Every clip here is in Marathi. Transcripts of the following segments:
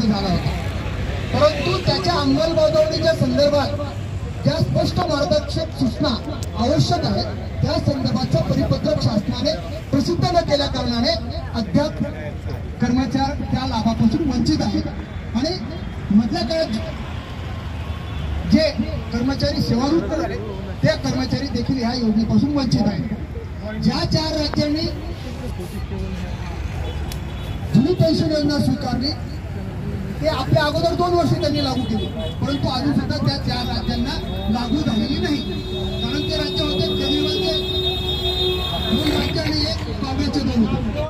झाला होता, परंतु त्याच्या अंमलबजावणीच्या संदर्भात ज्या स्पष्ट मार्गदर्शक सूचना आवश्यक आहेत त्या संदर्भाचं परिपत्रक शासनाने प्रसिद्ध न केल्या कारणाने अद्याप कर्मचारी त्या लाभापासून वंचित आहेत आणि मधल्या काळात जे कर्मचारी सेवानिवृत्त झाले त्या कर्मचारी देखील ह्या योजनेपासून वंचित आहेत। ज्या 4 राज्यांनी जुनी पेन्शन योजना स्वीकारली ते आपल्या अगोदर 2 वर्ष त्यांनी लागू केली, परंतु अजून सुद्धा त्या 4 राज्यांना लागू झालेली नाही, कारण ते राज्य होते केजरीवालचे 2 राज्य आणि एक काँग्रेसचे 2 होते।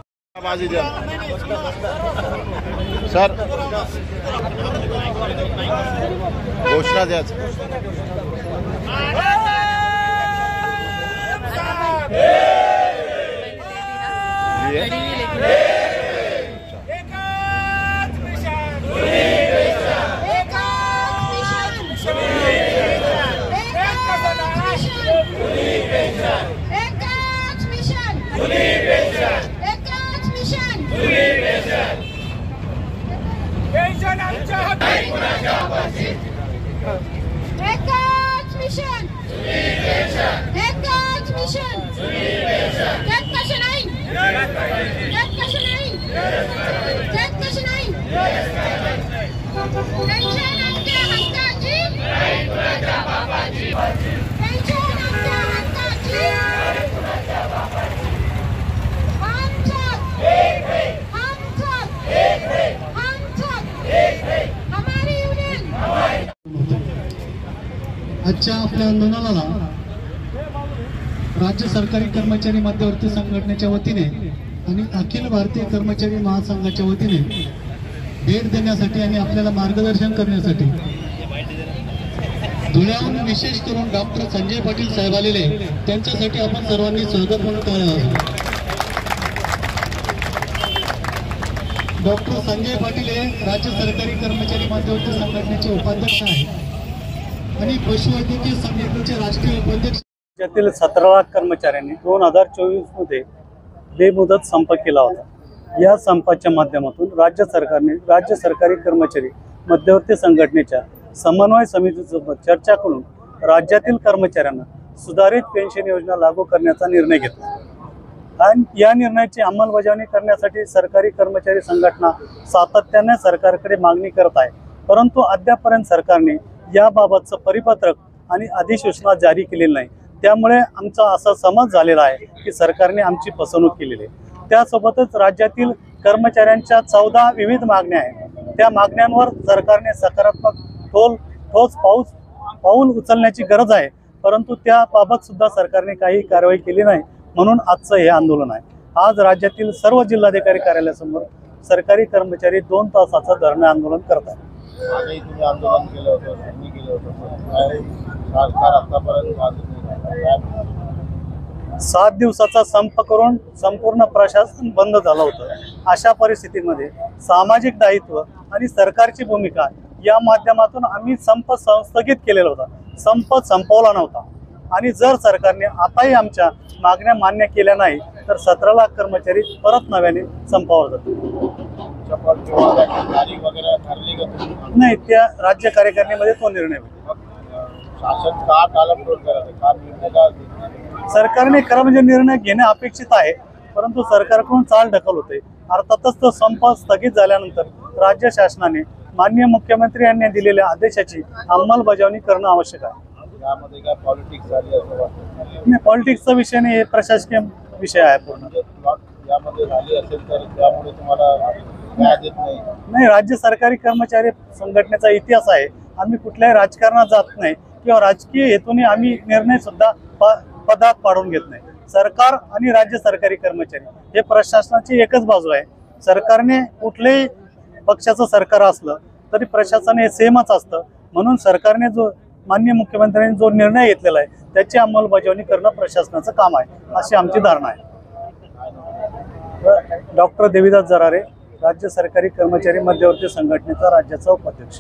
सर घोषणा द्या। आजच्या आपल्या आंदोलनाला राज्य सरकारी कर्मचारी मध्यवर्ती संघटनेच्या वतीने आणि अखिल भारतीय कर्मचारी महासंघाच्या वतीने भेट देण्यासाठी आणि आपल्याला मार्गदर्शन करण्यासाठी धुळ्याहून विशेष करून डॉक्टर संजय पाटील साहेब आलेले, त्यांच्यासाठी आपण सर्वांनी स्वागत म्हणून करावं। डॉक्टर संजय पाटील हे राज्य सरकारी कर्मचारी मध्यवर्ती संघटनेचे उपाध्यक्ष आहेत आणि पशुवैद्यकीय संघटनेचे राष्ट्रीय उपाध्यक्ष। राज्यातील 17 लाख कर्मचाऱ्यांनी 2024 मध्ये बेमुदत संप केला होता। या संपाच्या माध्यमातून राज्य सरकारने राज्य सरकारी कर्मचारी मध्यवर्ती संघटनेच्या समन्वय समितीसोबत चर्चा करून राज्यातील कर्मचाऱ्यांना सुधारित पेन्शन योजना लागू करण्याचा निर्णय घेतला आणि या निर्णयाची अंमलबजावणी करण्यासाठी सरकारी कर्मचारी संघटना सातत्याने सरकारकडे मागणी करत आहे, परंतु अद्यापपर्यंत सरकारने याबाबतचं परिपत्रक आणि अधिसूचना जारी केलेली नाही। त्यामुळे आमचा असा समज झालेला आहे की सरकारने आमची फसवणूक केलेली आहे। त्यासोबतच राज्यातील कर्मचाऱ्यांच्या 14 विविध मागण्या आहेत, त्या मागण्यांवर सरकारने सकारात्मक ठोस पाऊल उचलण्याची गरज आहे, परंतु त्याबाबत सुद्धा सरकारने काही कारवाई केली नाही, म्हणून आजचं हे आंदोलन आहे। आज राज्यातील सर्व जिल्हाधिकारी कार्यालयासमोर सरकारी कर्मचारी 2 तासाचं धरणे आंदोलन करत आहेत। आंदोलन केलं होतं, त्यांनी केलं होतं, सरकार आतापर्यंत 7 दिवसाचा संप करून संपूर्ण प्रशासन बंद झालं होतं। अशा परिस्थितीमध्ये सामाजिक दायित्व आणि सरकारची भूमिका या माध्यमातून आम्ही संप स्थगित केलेला होता, संप संपवला नव्हता आणि जर सरकारने आताही आमच्या मागण्या मान्य केल्या नाही तर 17 लाख कर्मचारी परत नव्याने संपावर जातील। नाही, त्या राज्य कार्यकारिणीमध्ये तो निर्णय होईल। सरकारने खरं म्हणजे निर्णय घेणे अपेक्षित आहे, परंतु सरकारकडून चाल ढकल होते। अर्थातच तो संप स्थगित झाल्यानंतर राज्य शासनाने माननीय मुख्यमंत्री यांनी दिलेल्या आदेशाची अंमलबजावणी करणं आवश्यक आहे। यामध्ये काय पॉलिटिक्स झाली असं वाटतं? नाही, पॉलिटिक्सचा विषय नाही, हे प्रशासकीय विषय आहे पूर्ण। यामध्ये झाली असेल तर त्यामुळे तुम्हाला न्याय देत नाही? राज्य सरकारी कर्मचारी संघटनेचा इतिहास आहे, आम्ही कुठल्याही राजकारणात जात नाही किंवा राजकीय हेतूने आम्ही निर्णय सुद्धा पदात पाडून घेत नाही। सरकार आणि राज्य सरकारी कर्मचारी हे प्रशासनाची एकच बाजू आहे। सरकारने कुठल्याही पक्षाचं सरकार असलं तरी प्रशासन हे सेमच असतं, म्हणून सरकारने जो माननीय मुख्यमंत्र्यांनी जो निर्णय घेतलेला आहे त्याची अंमलबजावणी करणं प्रशासनाचं काम आहे, अशी आमची धारणा आहे। डॉक्टर देवीदास जरारे, राज्य सरकारी कर्मचारी मध्यवर्ती संघटनेचा राज्याचा उपाध्यक्ष।